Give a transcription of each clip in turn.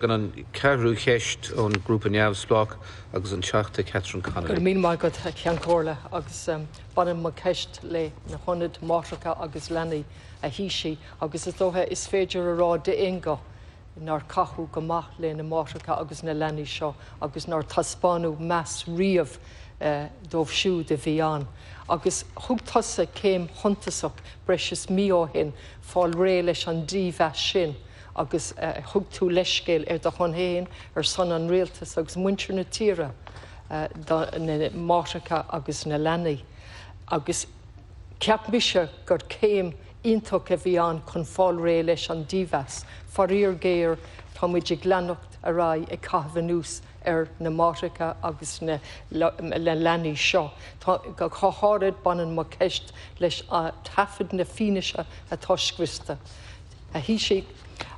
Gan an cearú cheist ón grúpa neamhsplach agus an teachta Catherine Connolly. Gur mín mágad cean cóla agus banan má ceist le na honid mátracha agus lenaí a híisi agus is dótha is féidir a rá de inga nar cathú go maith le na mátracha agus na lenaí seo agus nar taspáú meas riamh dómh siú de bhí an. Agus thugtasa céim hontasach breis mí ó hin fáil ré leis an díomh sin. Agus thug tú leiscéil do chun héin san an réaltas agus muintir na tíre na mátracha agus na lenaí. Agus ceap mise gur céim iontócha bhí an chun fáil ré leis an díomhas. Faríor géir tá muid ag leannacht a rá ag caithfean nús na mátracha agus na lenaí seo. Tá go cháthárad banan má ceist leis tafad na fineise a toiscmhista. A híisi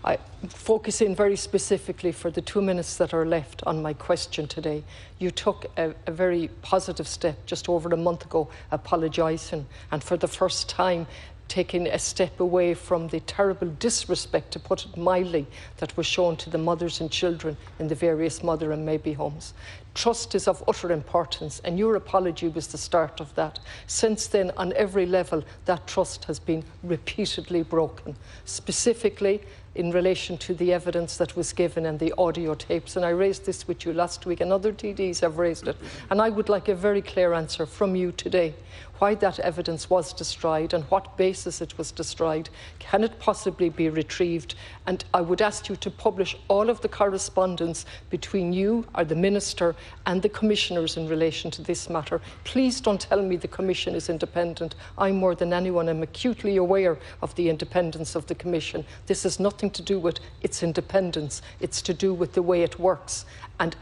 I focus in very specifically for the 2 minutes that are left on my question today. You took a very positive step just over a month ago, apologising, and for the first time taking a step away from the terrible disrespect, to put it mildly, that was shown to the mothers and children in the various Mother+Baby homes. Trust is of utter importance, and your apology was the start of that. Since then, on every level, that trust has been repeatedly broken, specifically in relation to the evidence that was given and the audio tapes. And I raised this with you last week, and other TDs have raised it. And I would like a very clear answer from you today, why that evidence was destroyed and what basis it was destroyed. Can it possibly be retrieved? And I would ask you to publish all of the correspondence between you, or the Minister, and the Commissioners in relation to this matter. Please don't tell me the Commission is independent. I, more than anyone, am acutely aware of the independence of the Commission. This has nothing to do with its independence. It's to do with the way it works. And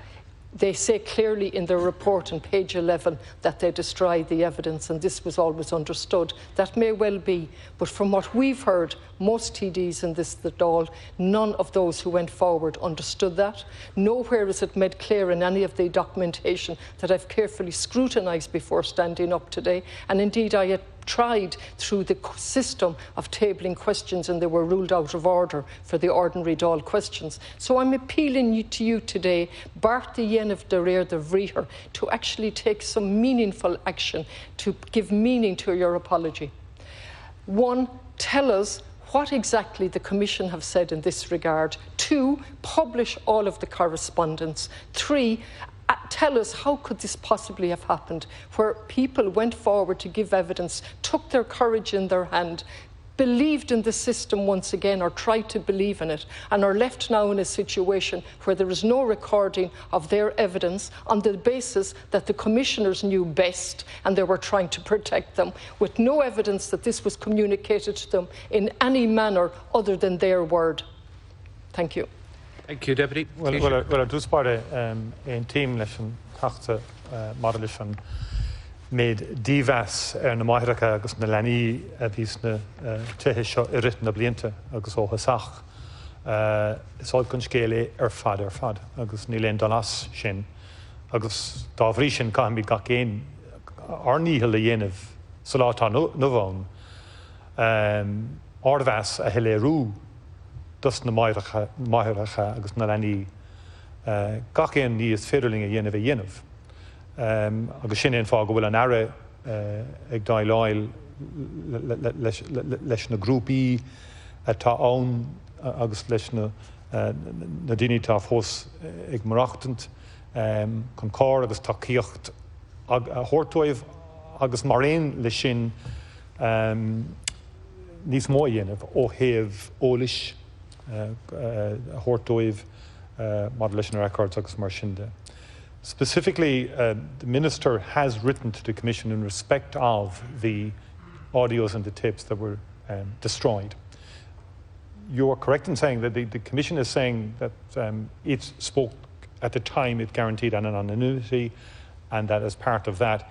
they say clearly in their report on page 11 that they destroyed the evidence, and this was always understood. That may well be, but from what we've heard, most TDs in this Dáil, none of those who went forward understood that. Nowhere is it made clear in any of the documentation that I've carefully scrutinised before standing up today, and indeed I had tried through the system of tabling questions, and they were ruled out of order for the ordinary Dáil questions. So I'm appealing to you today, Bartha Yenov de Réir de Bhríothar, to actually take some meaningful action to give meaning to your apology. One, tell us what exactly the Commission have said in this regard. Two, publish all of the correspondence. Three, tell us how could this possibly have happened, where people went forward to give evidence, took their courage in their hand, believed in the system once again, or tried to believe in it, and are left now in a situation where there is no recording of their evidence on the basis that the Commissioners knew best and they were trying to protect them, with no evidence that this was communicated to them in any manner other than their word. Thank you. Thank you, Deputy. Well, I do spot a team lesson tachta modulation made divas na máthracha agus na lenaí a bhís na tuthe seo i rith na blianta agus ó hasach. Is áil chun scéala ar fad agus ní léon dolas sin agus dá bhrí sin caithimid gach céin arníthe le dhéanamh sa látá nó bhán ardmheas a heile dus na máthracha agus na lenaí gach céin níos féidirling a dhéanamh agus sin éon fá go bhfuil an aire ag Dáil leis na grúpaí atá ann agus leis na daoine tá fós ag marachtant chun cár agus tá cíocht a thuirteoibh agus mar aon le sin níos mó dhéanamh ó thaobh ólais thuirteoibh mar leis na records agus mar sin de. Specifically, the Minister has written to the Commission in respect of the audios and the tapes that were destroyed. You are correct in saying that the Commission is saying that it spoke at the time, it guaranteed an anonymity, and that as part of that,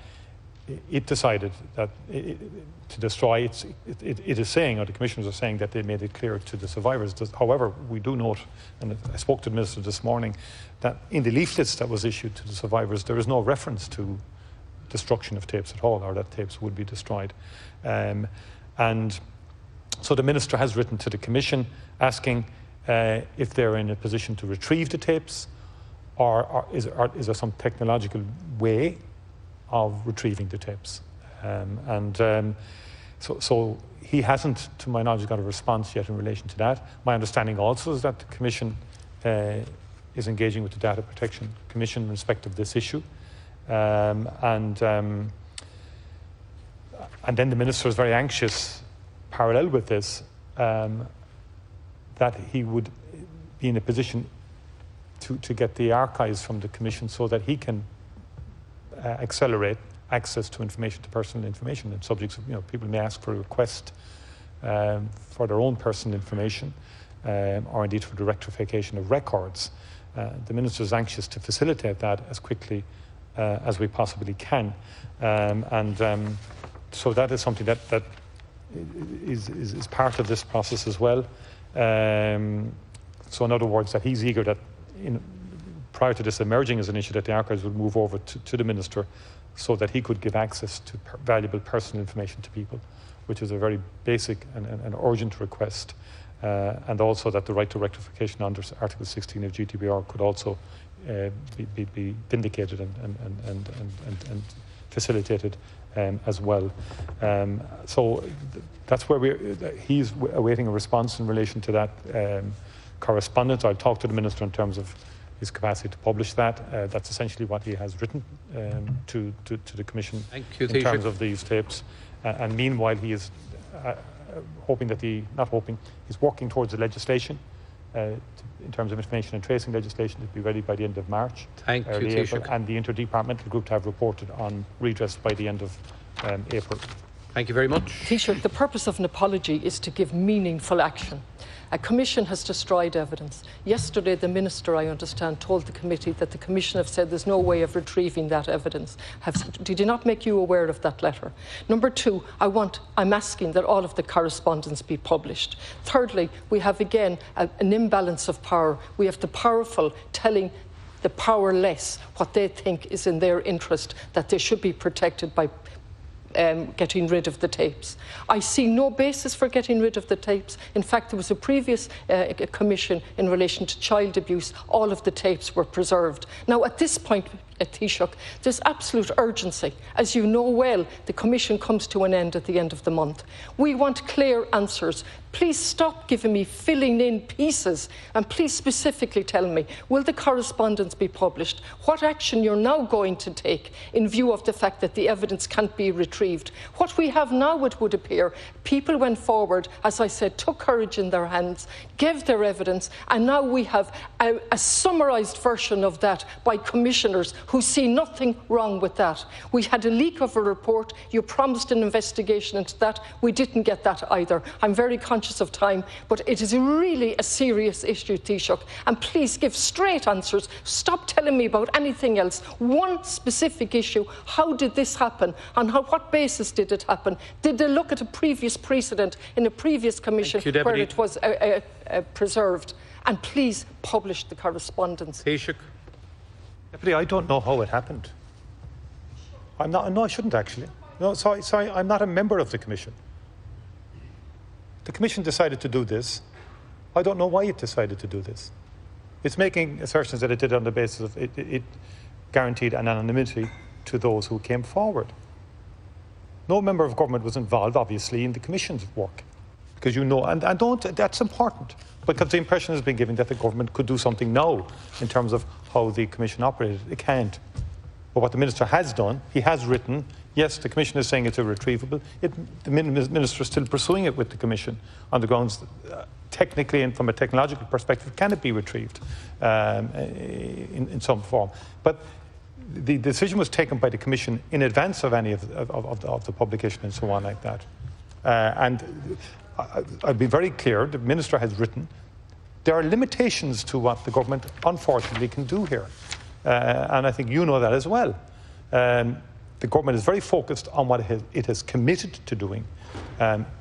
it decided that to destroy it. It is saying, or the Commissioners are saying, that they made it clear to the survivors. However, we do note, and I spoke to the Minister this morning, that in the leaflets that was issued to the survivors, there is no reference to destruction of tapes at all, or that tapes would be destroyed. And so the Minister has written to the Commission asking if they're in a position to retrieve the tapes, or is there some technological way of retrieving the tapes? So he hasn't, to my knowledge, got a response yet in relation to that. My understanding also is that the Commission is engaging with the Data Protection Commission in respect of this issue. And then the Minister is very anxious, parallel with this, that he would be in a position to get the archives from the Commission so that he can accelerate access to information, to personal information. And subjects, people may ask for a request for their own personal information, or indeed for the rectification of records. The Minister is anxious to facilitate that as quickly as we possibly can. So that is something that is part of this process as well. So in other words, that he's eager that prior to this emerging as an issue, that the archives would move over to the Minister so that he could give access to valuable personal information to people, which is a very basic and urgent request. And also that the right to rectification under Article 16 of GDPR could also be vindicated and facilitated as well. So that's where he's awaiting a response in relation to that correspondence. I'll talk to the Minister in terms of his capacity to publish that. That's essentially what he has written to the Commission in terms of these tapes. And meanwhile, he is he's working towards the legislation in terms of information and tracing legislation to be ready by the end of March. Thank you, Taoiseach. And the interdepartmental group to have reported on redress by the end of April. Thank you very much. Taoiseach, the purpose of an apology is to give meaningful action. A commission has destroyed evidence. Yesterday, the Minister, I understand, told the committee that the Commission have said there's no way of retrieving that evidence. Did he not make you aware of that letter? Number two, I'm asking that all of the correspondence be published. Thirdly, we have again an imbalance of power. We have the powerful telling the powerless what they think is in their interest, that they should be protected by getting rid of the tapes. I see no basis for getting rid of the tapes. In fact, there was a previous commission in relation to child abuse. All of the tapes were preserved. Now, at this point, Taoiseach, there's absolute urgency. As you know well, the commission comes to an end at the end of the month. We want clear answers. Please stop giving me filling in pieces, and please specifically tell me, will the correspondence be published? What action you're now going to take in view of the fact that the evidence can't be retrieved? What we have now, it would appear, people went forward, as I said, took courage in their hands, gave their evidence, and now we have a summarised version of that by commissioners who see nothing wrong with that. We had a leak of a report. You promised an investigation into that. We didn't get that either. I'm very conscious of time, but it is really a serious issue, Taoiseach. And please give straight answers. Stop telling me about anything else. One specific issue. How did this happen? On what basis did it happen? Did they look at a previous precedent in a previous commission where it was preserved? And please publish the correspondence. Taoiseach. Deputy, I don't know how it happened. No, I shouldn't actually. No, sorry, I'm not a member of the Commission. The Commission decided to do this. I don't know why it decided to do this. It's making assertions that it did on the basis of it guaranteed an anonymity to those who came forward. No member of government was involved, obviously, in the Commission's work. Because that's important. Because the impression has been given that the government could do something now in terms of how the Commission operated. It can't. But what the Minister has done, he has written, yes, the Commission is saying it's irretrievable. The Minister is still pursuing it with the Commission on the grounds, technically and from a technological perspective, can it be retrieved in some form? But the decision was taken by the Commission in advance of any of the publication and so on like that. And I'll be very clear, the Minister has written, there are limitations to what the government unfortunately can do here. And I think you know that as well. The government is very focused on what it has committed to doing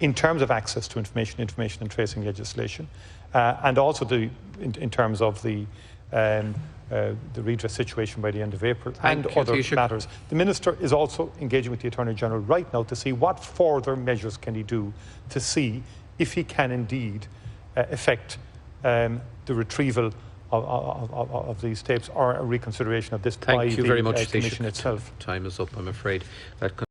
in terms of access to information and tracing legislation, and also in terms of the redress situation by the end of April and other matters. The Minister is also engaging with the Attorney General right now to see what further measures can he do to see if he can indeed effect the retrieval of these tapes or a reconsideration of this by Thank you very much, the Commission Taoiseach. itself. Time is up, I'm afraid. That